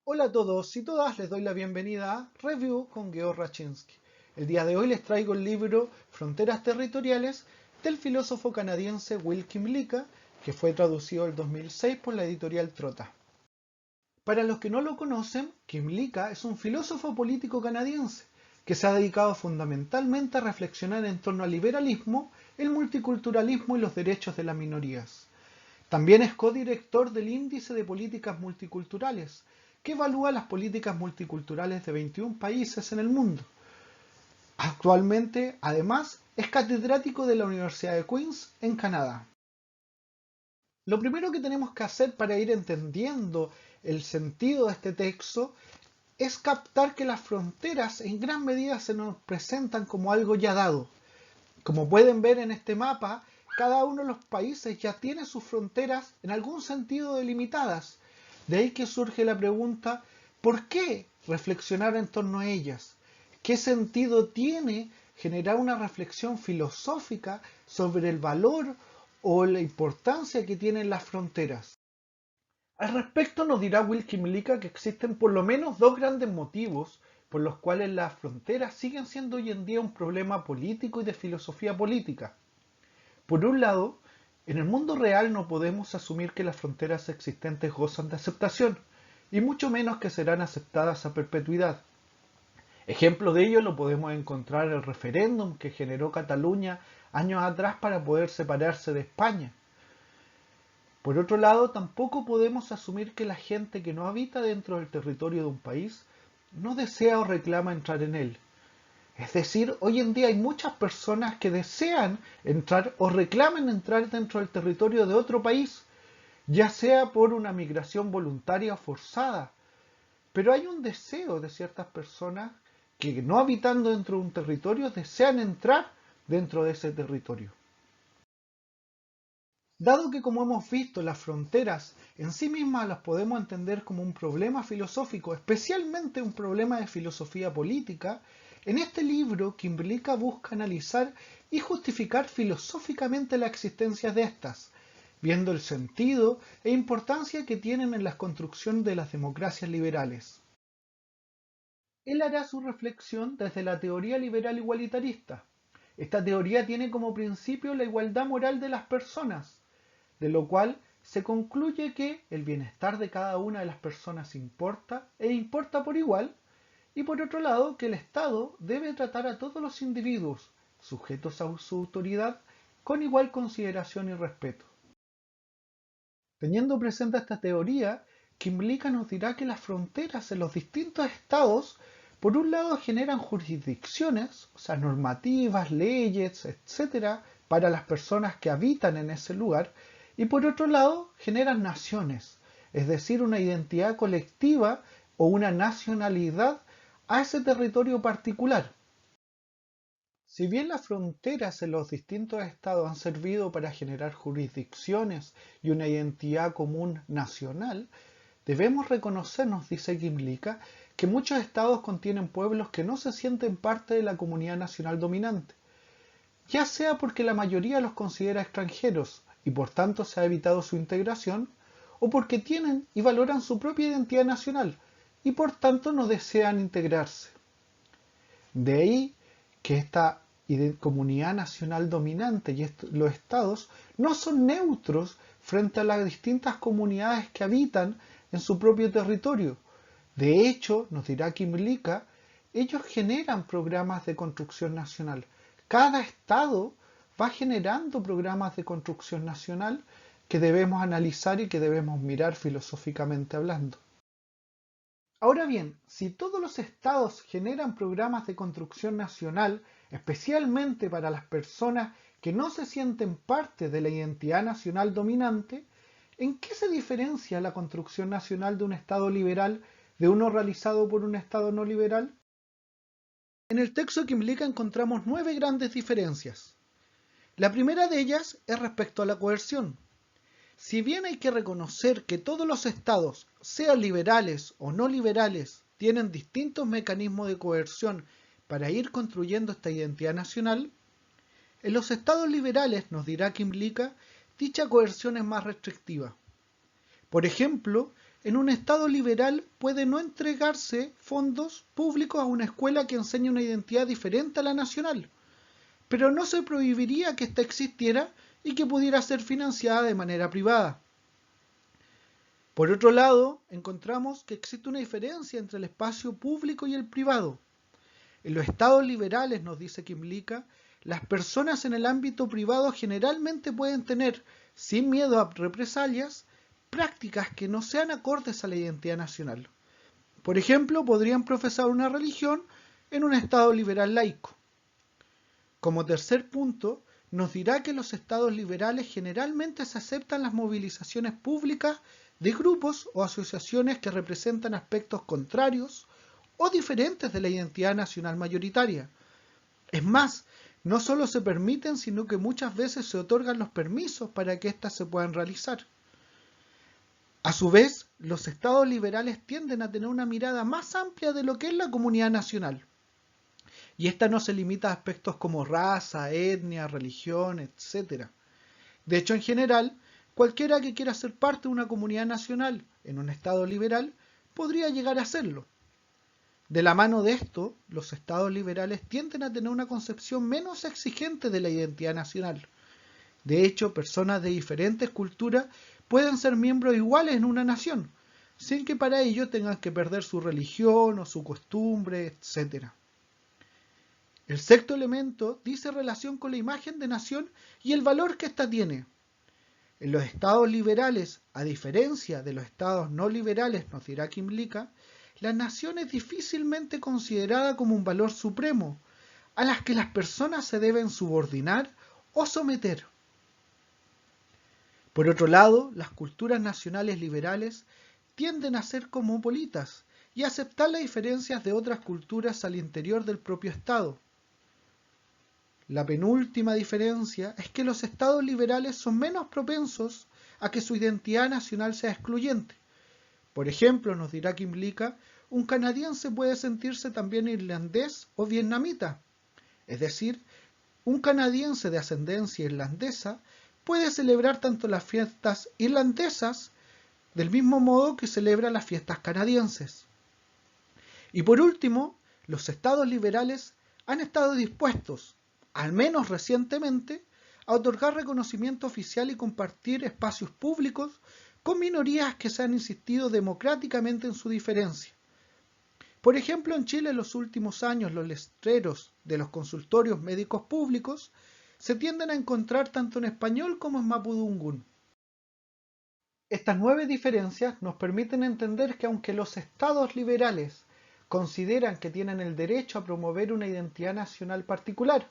Hola a todos y todas, les doy la bienvenida a Review con Georg Rachinsky. El día de hoy les traigo el libro Fronteras Territoriales del filósofo canadiense Will Kymlicka, que fue traducido en 2006 por la editorial Trota. Para los que no lo conocen, Kymlicka es un filósofo político canadiense que se ha dedicado fundamentalmente a reflexionar en torno al liberalismo, el multiculturalismo y los derechos de las minorías. También es codirector del Índice de Políticas Multiculturales, que evalúa las políticas multiculturales de 21 países en el mundo. Actualmente, además, es catedrático de la Universidad de Queen's en Canadá. Lo primero que tenemos que hacer para ir entendiendo el sentido de este texto es captar que las fronteras en gran medida se nos presentan como algo ya dado. Como pueden ver en este mapa, cada uno de los países ya tiene sus fronteras en algún sentido delimitadas. De ahí que surge la pregunta, ¿por qué reflexionar en torno a ellas? ¿Qué sentido tiene generar una reflexión filosófica sobre el valor o la importancia que tienen las fronteras? Al respecto nos dirá Will Kymlicka que existen por lo menos dos grandes motivos por los cuales las fronteras siguen siendo hoy en día un problema político y de filosofía política. Por un lado, en el mundo real no podemos asumir que las fronteras existentes gozan de aceptación, y mucho menos que serán aceptadas a perpetuidad. Ejemplo de ello lo podemos encontrar en el referéndum que generó Cataluña años atrás para poder separarse de España. Por otro lado, tampoco podemos asumir que la gente que no habita dentro del territorio de un país no desea o reclama entrar en él. Es decir, hoy en día hay muchas personas que desean entrar o reclaman entrar dentro del territorio de otro país, ya sea por una migración voluntaria o forzada. Pero hay un deseo de ciertas personas que no habitando dentro de un territorio desean entrar dentro de ese territorio. Dado que, como hemos visto, las fronteras en sí mismas las podemos entender como un problema filosófico, especialmente un problema de filosofía política, en este libro Kymlicka busca analizar y justificar filosóficamente la existencia de estas, viendo el sentido e importancia que tienen en la construcción de las democracias liberales. Él hará su reflexión desde la teoría liberal igualitarista. Esta teoría tiene como principio la igualdad moral de las personas, de lo cual se concluye que el bienestar de cada una de las personas importa e importa por igual, y por otro lado que el Estado debe tratar a todos los individuos sujetos a su autoridad con igual consideración y respeto. Teniendo presente esta teoría, Kymlicka nos dirá que las fronteras en los distintos estados, por un lado, generan jurisdicciones, o sea, normativas, leyes, etcétera, para las personas que habitan en ese lugar, y por otro lado, generan naciones, es decir, una identidad colectiva o una nacionalidad a ese territorio particular. Si bien las fronteras en los distintos estados han servido para generar jurisdicciones y una identidad común nacional, debemos reconocer, nos dice Kymlicka, que muchos estados contienen pueblos que no se sienten parte de la comunidad nacional dominante, ya sea porque la mayoría los considera extranjeros y por tanto se ha evitado su integración, o porque tienen y valoran su propia identidad nacional y por tanto no desean integrarse. De ahí que esta comunidad nacional dominante y los estados no son neutros frente a las distintas comunidades que habitan en su propio territorio. De hecho, nos dirá Kymlicka, ellos generan programas de construcción nacional. Cada estado va generando programas de construcción nacional que debemos analizar y que debemos mirar filosóficamente hablando. Ahora bien, si todos los estados generan programas de construcción nacional, especialmente para las personas que no se sienten parte de la identidad nacional dominante, ¿en qué se diferencia la construcción nacional de un estado liberal de uno realizado por un estado no liberal? En el texto de Kymlicka encontramos 9 grandes diferencias. La primera de ellas es respecto a la coerción. Si bien hay que reconocer que todos los estados, sean liberales o no liberales, tienen distintos mecanismos de coerción para ir construyendo esta identidad nacional, en los estados liberales, nos dirá Kymlicka, dicha coerción es más restrictiva. Por ejemplo, en un Estado liberal puede no entregarse fondos públicos a una escuela que enseñe una identidad diferente a la nacional, pero no se prohibiría que ésta existiera y que pudiera ser financiada de manera privada. Por otro lado, encontramos que existe una diferencia entre el espacio público y el privado. En los estados liberales, nos dice Kymlicka, las personas en el ámbito privado generalmente pueden tener, sin miedo a represalias, prácticas que no sean acordes a la identidad nacional. Por ejemplo, podrían profesar una religión en un estado liberal laico. Como tercer punto, nos dirá que en los estados liberales generalmente se aceptan las movilizaciones públicas de grupos o asociaciones que representan aspectos contrarios o diferentes de la identidad nacional mayoritaria. Es más, no solo se permiten, sino que muchas veces se otorgan los permisos para que éstas se puedan realizar. A su vez, los estados liberales tienden a tener una mirada más amplia de lo que es la comunidad nacional. Y esta no se limita a aspectos como raza, etnia, religión, etc. De hecho, en general, cualquiera que quiera ser parte de una comunidad nacional en un estado liberal podría llegar a serlo. De la mano de esto, los estados liberales tienden a tener una concepción menos exigente de la identidad nacional. De hecho, personas de diferentes culturas pueden ser miembros iguales en una nación, sin que para ello tengan que perder su religión o su costumbre, etc. El sexto elemento dice relación con la imagen de nación y el valor que ésta tiene. En los estados liberales, a diferencia de los estados no liberales, nos dirá Kymlicka, la nación es difícilmente considerada como un valor supremo, a las que las personas se deben subordinar o someter. Por otro lado, las culturas nacionales liberales tienden a ser cosmopolitas y a aceptar las diferencias de otras culturas al interior del propio Estado. La penúltima diferencia es que los estados liberales son menos propensos a que su identidad nacional sea excluyente. Por ejemplo, nos dirá Kymlicka, un canadiense puede sentirse también irlandés o vietnamita. Es decir, un canadiense de ascendencia irlandesa puede celebrar tanto las fiestas irlandesas del mismo modo que celebra las fiestas canadienses. Y por último, los estados liberales han estado dispuestos, al menos recientemente, a otorgar reconocimiento oficial y compartir espacios públicos con minorías que se han insistido democráticamente en su diferencia. Por ejemplo, en Chile en los últimos años los letreros de los consultorios médicos públicos se tienden a encontrar tanto en español como en mapudungún. Estas 9 diferencias nos permiten entender que aunque los estados liberales consideran que tienen el derecho a promover una identidad nacional particular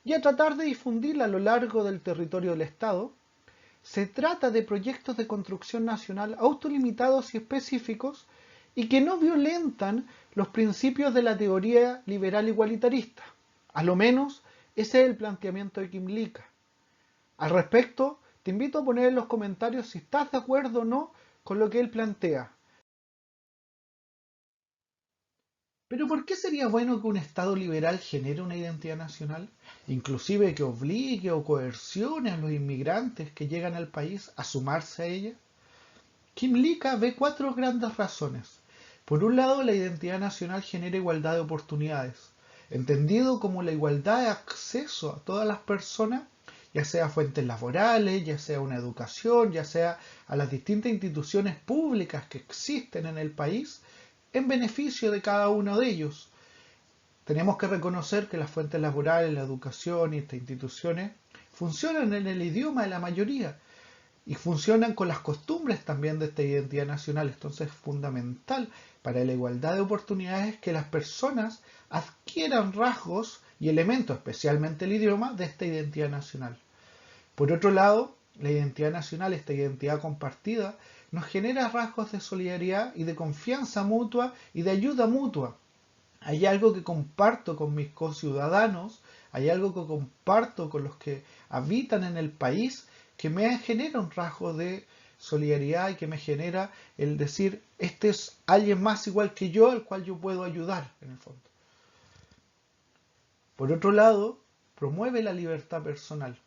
y a tratar de difundirla a lo largo del territorio del Estado, se trata de proyectos de construcción nacional autolimitados y específicos y que no violentan los principios de la teoría liberal igualitarista. A lo menos ese es el planteamiento de Kymlicka. Al respecto, te invito a poner en los comentarios si estás de acuerdo o no con lo que él plantea. Pero ¿por qué sería bueno que un Estado liberal genere una identidad nacional? Inclusive que obligue o coercione a los inmigrantes que llegan al país a sumarse a ella. Kymlicka ve 4 grandes razones. Por un lado, la identidad nacional genera igualdad de oportunidades, entendido como la igualdad de acceso a todas las personas, ya sea fuentes laborales, ya sea una educación, ya sea a las distintas instituciones públicas que existen en el país, en beneficio de cada uno de ellos. Tenemos que reconocer que las fuentes laborales, la educación y estas instituciones funcionan en el idioma de la mayoría y funcionan con las costumbres también de esta identidad nacional. Entonces es fundamental para la igualdad de oportunidades que las personas adquieran rasgos y elementos, especialmente el idioma, de esta identidad nacional. Por otro lado, la identidad nacional, esta identidad compartida, nos genera rasgos de solidaridad y de confianza mutua y de ayuda mutua. Hay algo que comparto con mis conciudadanos, hay algo que comparto con los que habitan en el país que me genera un rasgo de solidaridad y que me genera el decir, este es alguien más igual que yo al cual yo puedo ayudar en el fondo. Por otro lado, promueve la libertad personal.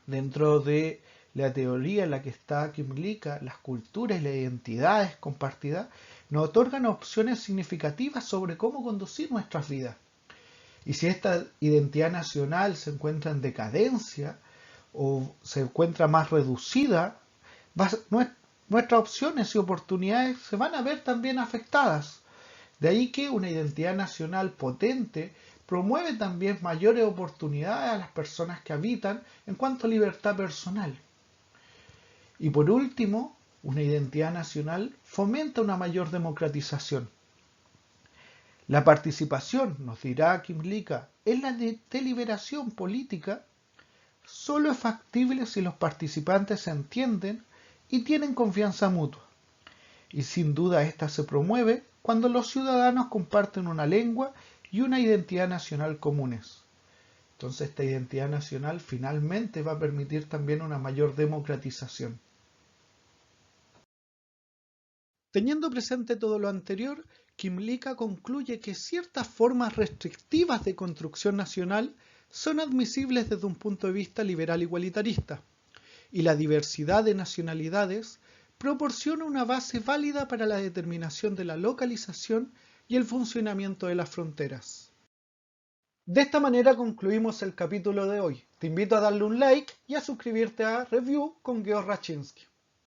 Dentro de la teoría en la que está Kymlicka, las culturas y las identidades compartidas, nos otorgan opciones significativas sobre cómo conducir nuestras vidas. Y si esta identidad nacional se encuentra en decadencia o se encuentra más reducida, nuestras opciones y oportunidades se van a ver también afectadas. De ahí que una identidad nacional potente promueve también mayores oportunidades a las personas que habitan en cuanto a libertad personal. Y por último, una identidad nacional fomenta una mayor democratización. La participación, nos dirá Kymlicka, en la deliberación política solo es factible si los participantes se entienden y tienen confianza mutua. Y sin duda esta se promueve cuando los ciudadanos comparten una lengua y una identidad nacional comunes. Entonces esta identidad nacional finalmente va a permitir también una mayor democratización. Teniendo presente todo lo anterior, Kymlicka concluye que ciertas formas restrictivas de construcción nacional son admisibles desde un punto de vista liberal igualitarista, y la diversidad de nacionalidades proporciona una base válida para la determinación de la localización y el funcionamiento de las fronteras. De esta manera concluimos el capítulo de hoy. Te invito a darle un like y a suscribirte a Review con Georg Raczynski.